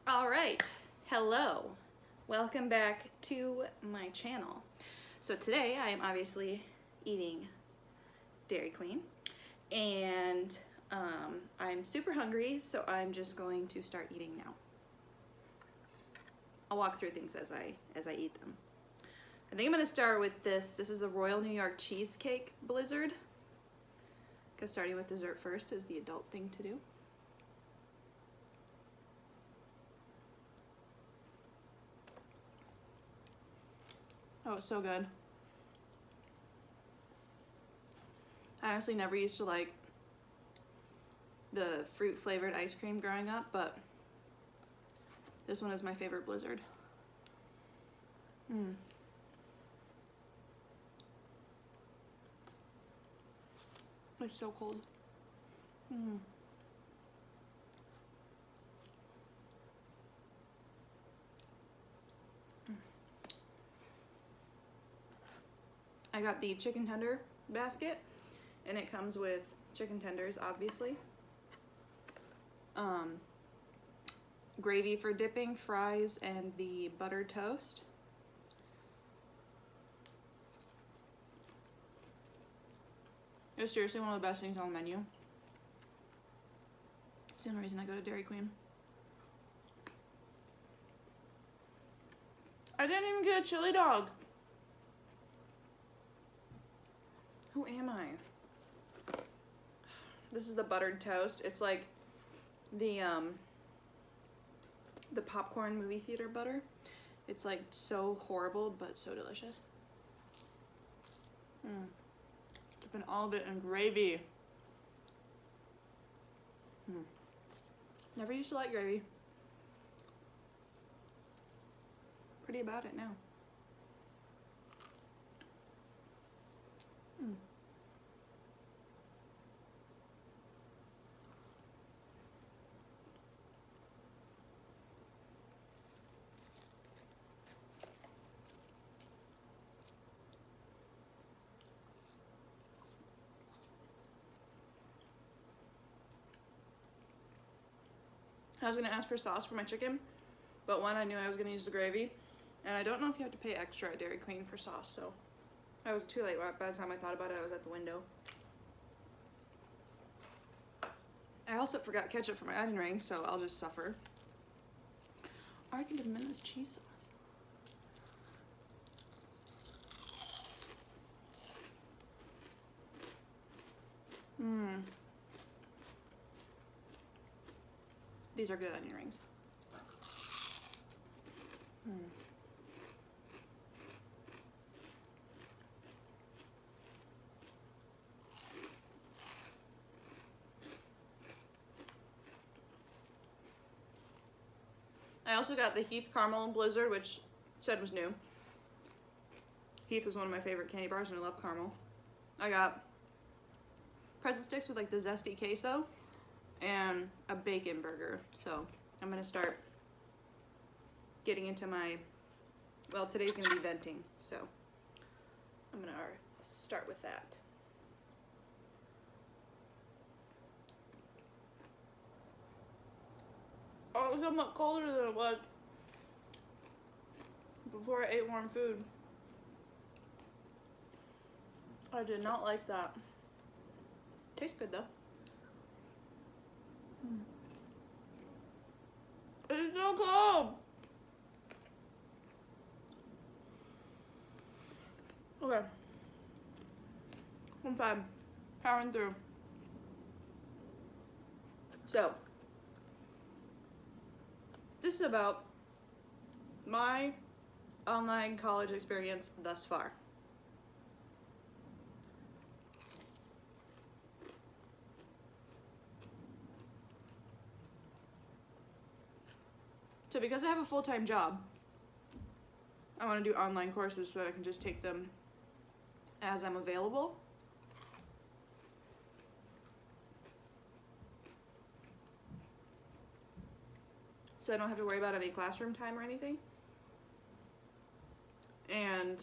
All right, hello. Welcome back to my channel. So today I am obviously eating Dairy Queen and I'm super hungry, so I'm just going to start eating now. I'll walk through things as I eat them. I think I'm gonna start with this. This is the Royal New York Cheesecake Blizzard, because starting with dessert first is the adult thing to do. Oh, it's so good. I honestly never used to like the fruit flavored ice cream growing up, but this one is my favorite Blizzard. It's so cold. I got the chicken tender basket, and it comes with chicken tenders, obviously. Gravy for dipping, fries, and the buttered toast. It's seriously one of the best things on the menu. It's the only reason I go to Dairy Queen. I didn't even get a chili dog. Who am I? This is the buttered toast. It's like the popcorn movie theater butter. It's like so horrible, but so delicious. Dipping all of it in gravy. Never used to like gravy. Pretty about it now. I was gonna ask for sauce for my chicken, but one, I knew I was gonna use the gravy, and I don't know if you have to pay extra at Dairy Queen for sauce, so I was too late. By the time I thought about it, I was at the window. I also forgot ketchup for my onion rings, so I'll just suffer. Or I can dip them in this cheese sauce. These are good onion rings. I also got the Heath Caramel Blizzard, which said was new. Heath was one of my favorite candy bars, and I love caramel. I got pretzel sticks with like the zesty queso and a bacon burger. So I'm gonna start getting into my, well, today's gonna be venting, so I'm gonna start with that. Oh, it's so much colder than it was before I ate warm food. I did not like that. Tastes good though. It's so cold. Okay. I'm fine. Powering through. So, this is about my online college experience thus far. So because I have a full-time job, I want to do online courses so that I can just take them as I'm available. So I don't have to worry about any classroom time or anything. And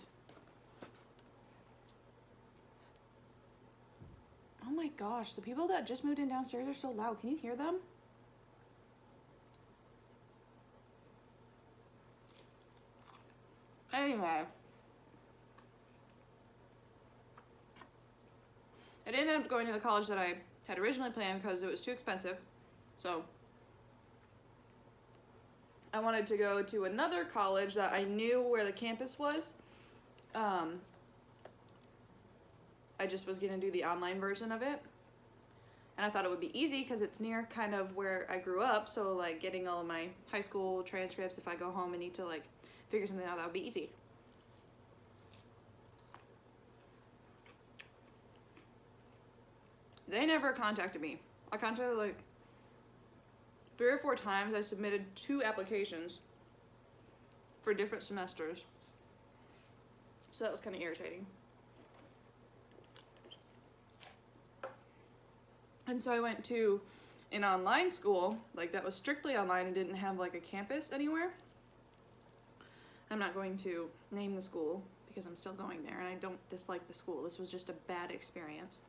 oh my gosh, the people that just moved in downstairs are so loud. Can you hear them? Anyway, I didn't end up going to the college that I had originally planned because it was too expensive. So I wanted to go to another college that I knew where the campus was. I just was going to do the online version of it. And I thought it would be easy because it's near kind of where I grew up. So like getting all of my high school transcripts, if I go home and need to like figure something out, that would be easy. They never contacted me. I contacted like 3 or 4 times. I submitted 2 applications for different semesters. So that was kind of irritating. And so I went to an online school, like that was strictly online and didn't have like a campus anywhere. I'm not going to name the school because I'm still going there and I don't dislike the school. This was just a bad experience.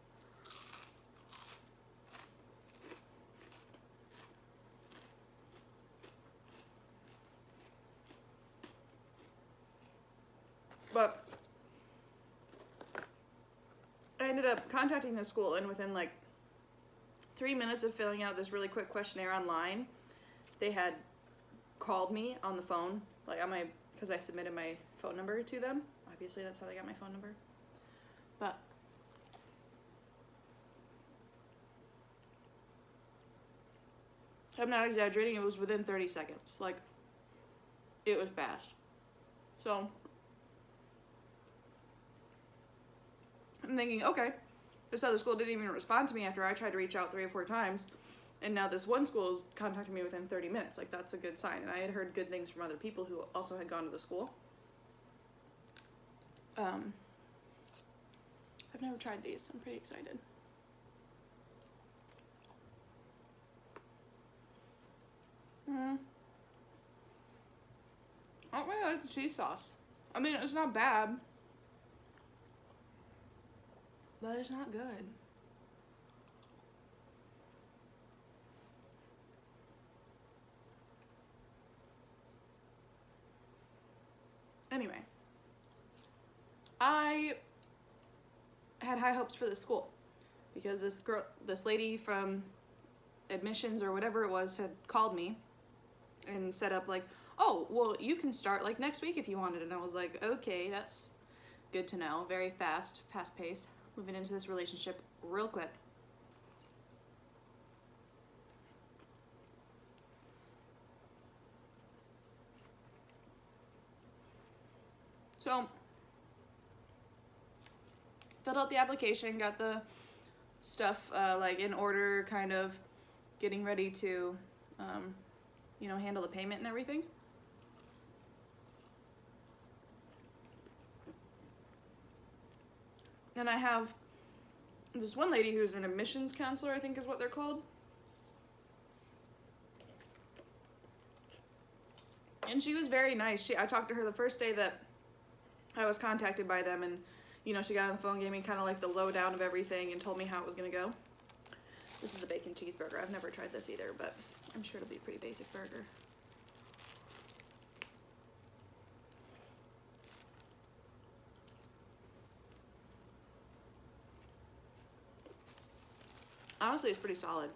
But I ended up contacting the school, and within like 3 minutes of filling out this really quick questionnaire online, they had called me on the phone, like on my, because I submitted my phone number to them. Obviously, that's how they got my phone number. But I'm not exaggerating, it was within 30 seconds. Like, it was fast. So I'm thinking, okay, this other school didn't even respond to me after I tried to reach out 3 or 4 times, and now this one school is contacting me within 30 minutes. Like, that's a good sign. And I had heard good things from other people who also had gone to the school. I've never tried these. I'm pretty excited. I don't really like the cheese sauce. I mean, it's not bad, but it's not good. Anyway, I had high hopes for this school because this lady from admissions or whatever it was had called me and set up like, oh, well, you can start like next week if you wanted. And I was like, okay, that's good to know. Very fast paced, moving into this relationship real quick. So, filled out the application, got the stuff like in order, kind of getting ready to, you know, handle the payment and everything. And I have this one lady who's an admissions counselor, I think is what they're called. And she was very nice. I talked to her the first day that I was contacted by them, and you know, she got on the phone, gave me kind of like the lowdown of everything and told me how it was gonna go. This is the bacon cheeseburger. I've never tried this either, but I'm sure it'll be a pretty basic burger. Honestly, it's pretty solid.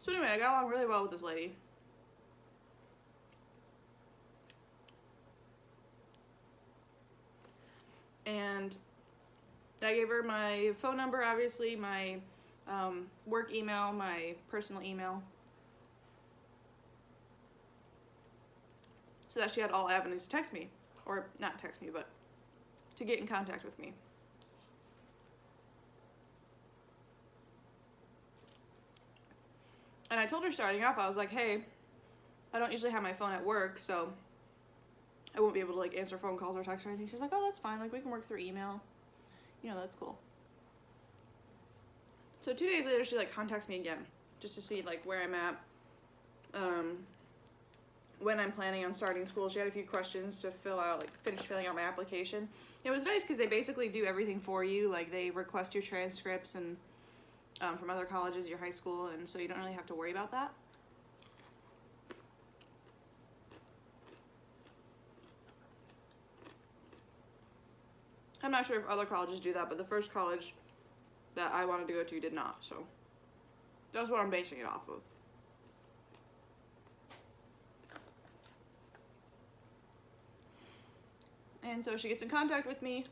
So anyway, I got along really well with this lady. And I gave her my phone number, obviously, my work email, my personal email, so that she had all avenues to text me, or not text me, but to get in contact with me. And I told her starting off, I was like, hey, I don't usually have my phone at work, so I won't be able to like answer phone calls or text or anything. She's like, oh, that's fine, like we can work through email. You know, that's cool. So 2 days later, she like contacts me again, just to see like where I'm at, when I'm planning on starting school. She had a few questions to fill out, like finish filling out my application. It was nice because they basically do everything for you. Like they request your transcripts and from other colleges, your high school, and so you don't really have to worry about that. I'm not sure if other colleges do that, but the first college that I wanted to go to did not, so that's what I'm basing it off of. And so she gets in contact with me.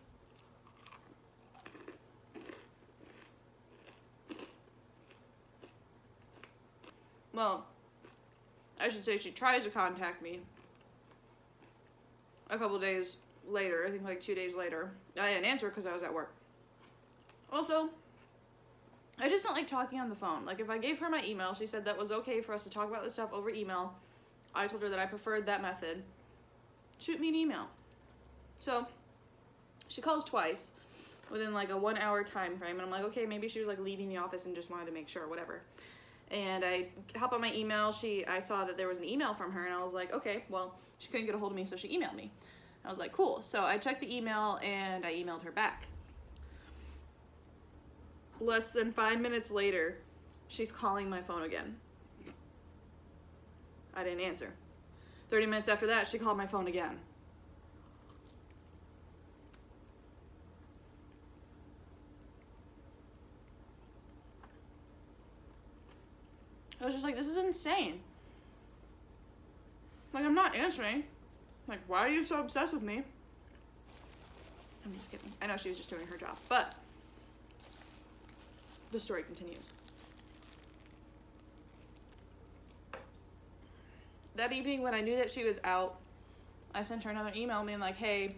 Well, I should say she tries to contact me a couple days later, I think like 2 days later. I didn't answer because I was at work. Also, I just don't like talking on the phone. Like if I gave her my email, she said that was okay for us to talk about this stuff over email. I told her that I preferred that method. Shoot me an email. So she calls twice within like a 1 hour time frame, and I'm like, okay, maybe she was like leaving the office and just wanted to make sure, whatever. And I hop on my email. I saw that there was an email from her, and I was like, okay, well, she couldn't get a hold of me, so she emailed me. I was like, cool. So I checked the email, and I emailed her back. Less than 5 minutes later, she's calling my phone again. I didn't answer. 30 minutes after that, she called my phone again. I was just like, this is insane. Like, I'm not answering. Like, why are you so obsessed with me? I'm just kidding. I know she was just doing her job, but the story continues. That evening when I knew that she was out, I sent her another email being like, hey,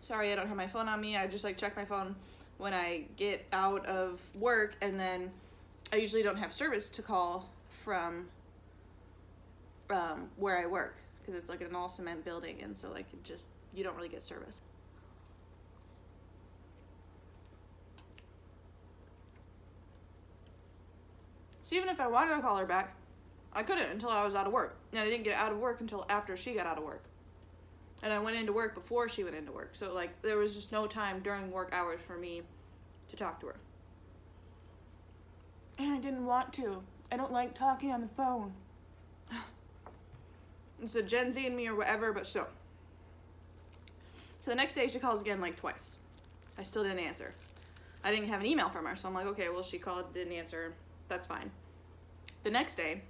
sorry I don't have my phone on me. I just like check my phone when I get out of work, and then I usually don't have service to call from where I work because it's like an all cement building, and so like you don't really get service. So even if I wanted to call her back, I couldn't until I was out of work. And I didn't get out of work until after she got out of work. And I went into work before she went into work. So like there was just no time during work hours for me to talk to her. And I didn't want to. I don't like talking on the phone. It's a Gen Z in me or whatever, but still. So the next day she calls again like twice. I still didn't answer. I didn't have an email from her, so I'm like, okay, well she called, didn't answer, that's fine. The next day,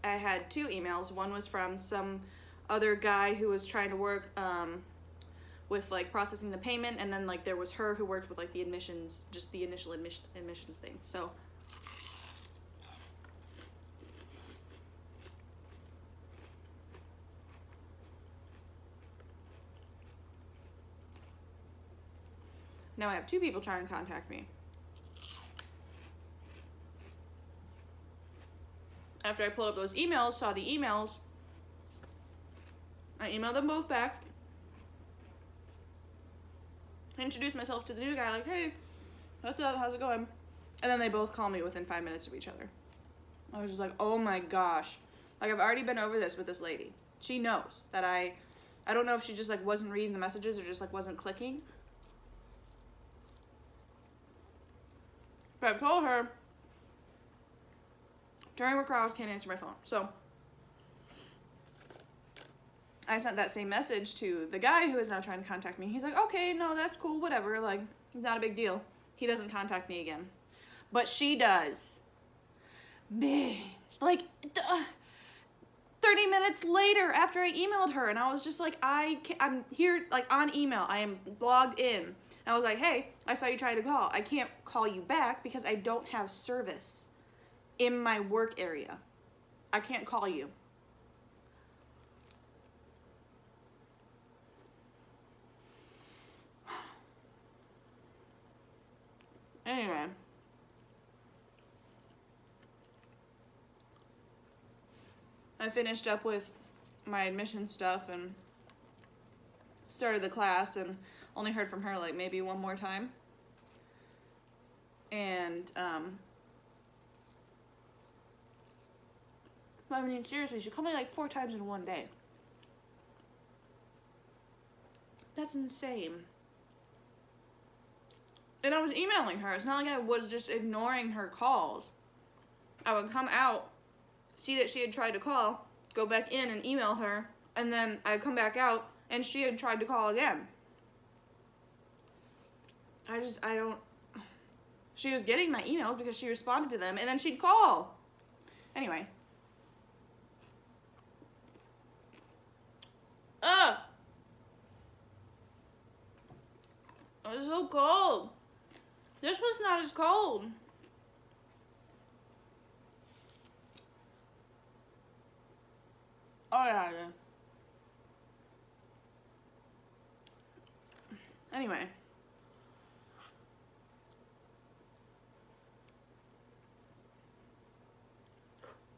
I had 2 emails. One was from some other guy who was trying to work with like processing the payment, and then like there was her who worked with like the admissions, just the initial admissions thing. So now I have 2 people trying to contact me. After I pulled up those emails, saw the emails, I emailed them both back. I introduced myself to the new guy, like, hey, what's up, how's it going? And then they both call me within 5 minutes of each other. I was just like, oh my gosh. Like, I've already been over this with this lady. She knows that I don't know if she just like wasn't reading the messages or just like wasn't clicking. But I've told her during work hours can't answer my phone. So I sent that same message to the guy who is now trying to contact me. He's like, okay, no, that's cool, whatever. Like, not a big deal. He doesn't contact me again. But she does. Man, like 30 minutes later after I emailed her, and I was just like, I'm here, like, on email. I am logged in. And I was like, hey, I saw you try to call. I can't call you back because I don't have service in my work area. I can't call you. Anyway. I finished up with my admission stuff and started the class, and only heard from her like maybe one more time. And I mean, seriously, she called me like 4 times in one day. That's insane. And I was emailing her. It's not like I was just ignoring her calls. I would come out, see that she had tried to call, go back in and email her, and then I'd come back out, and she had tried to call again. I don't... She was getting my emails because she responded to them, and then she'd call. Anyway. Ugh! It's so cold. This was not as cold. Oh yeah. Anyway.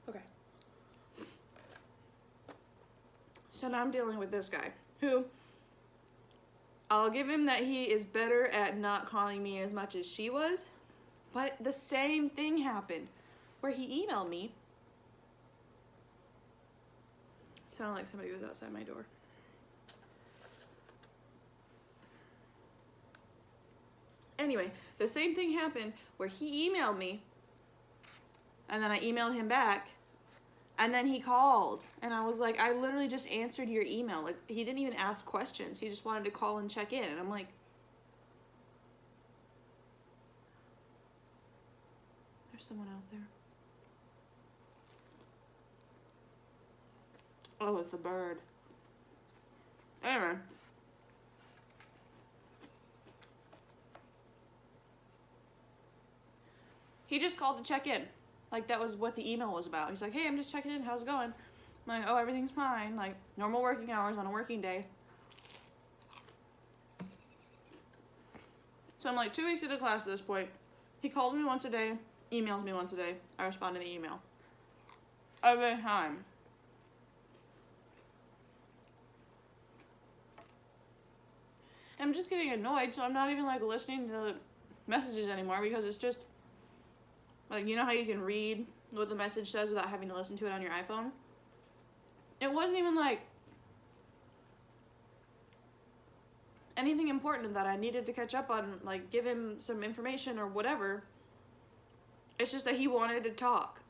Okay. So now I'm dealing with this guy, who I'll give him that he is better at not calling me as much as she was, but the same thing happened where he emailed me. Sounded like somebody was outside my door. Anyway, the same thing happened where he emailed me, and then I emailed him back, and then he called, and I was like, I literally just answered your email. Like, he didn't even ask questions. He just wanted to call and check in, and I'm like, there's someone out there. Oh, it's a bird. Anyway. He just called to check in. Like, that was what the email was about. He's like, hey, I'm just checking in. How's it going? I'm like, oh, everything's fine. Like, normal working hours on a working day. So I'm like 2 weeks into class at this point. He calls me once a day, emails me once a day. I respond to the email. Every time. I'm just getting annoyed, so I'm not even, like, listening to messages anymore because it's just... Like, you know how you can read what the message says without having to listen to it on your iPhone? It wasn't even, like, anything important that I needed to catch up on, like, give him some information or whatever. It's just that he wanted to talk.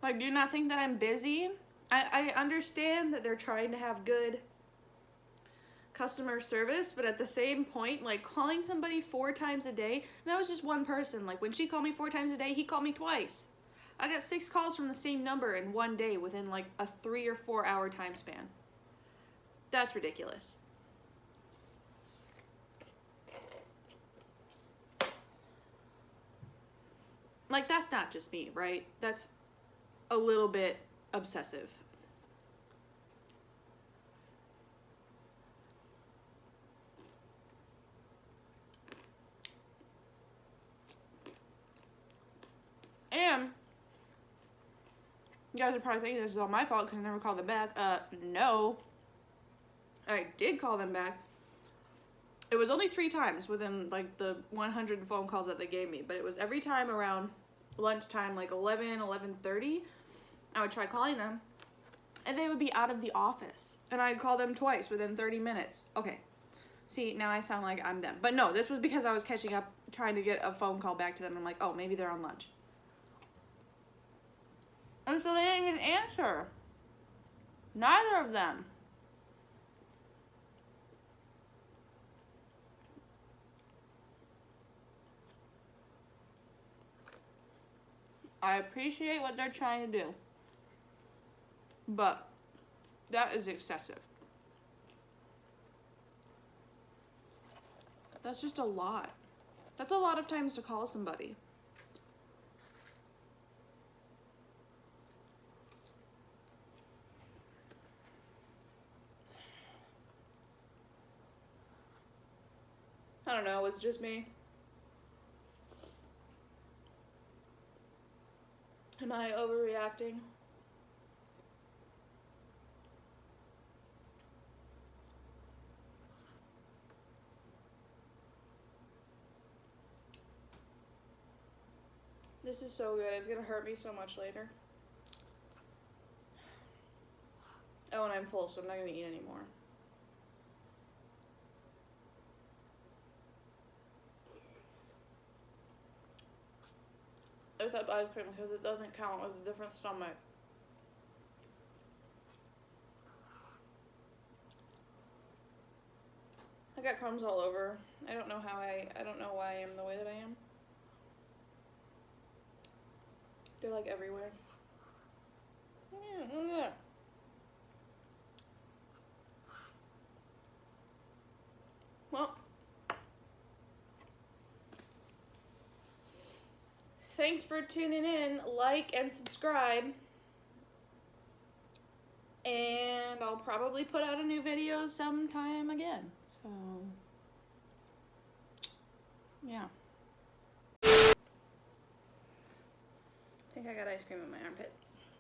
Like, do you not think that I'm busy? I understand that they're trying to have good customer service, but at the same point, like, calling somebody 4 times a day, that was just one person. Like, when she called me 4 times a day, he called me twice. I got 6 calls from the same number in one day within, like, a 3 or 4 hour time span. That's ridiculous. Like, that's not just me, right? That's a little bit obsessive. And you guys are probably thinking this is all my fault because I never called them back. No. I did call them back. It was only 3 times within, like, the 100 phone calls that they gave me. But it was every time around lunchtime, like 11, 11:30. I would try calling them. And they would be out of the office. And I'd call them twice within 30 minutes. Okay. See, now I sound like I'm them. But no, this was because I was catching up, trying to get a phone call back to them. I'm like, oh, maybe they're on lunch. And so they didn't even answer. Neither of them. I appreciate what they're trying to do. But that is excessive. That's just a lot. That's a lot of times to call somebody. I don't know, it's just me. Am I overreacting? This is so good. It's gonna hurt me so much later. Oh, and I'm full, so I'm not gonna eat anymore. Except ice cream, because it doesn't count with a different stomach. I got crumbs all over. I don't know why I am the way that I am. They're like everywhere. Yeah, look at that. Well, thanks for tuning in. Like and subscribe. And I'll probably put out a new video sometime again. So, yeah. I think I got ice cream in my armpit.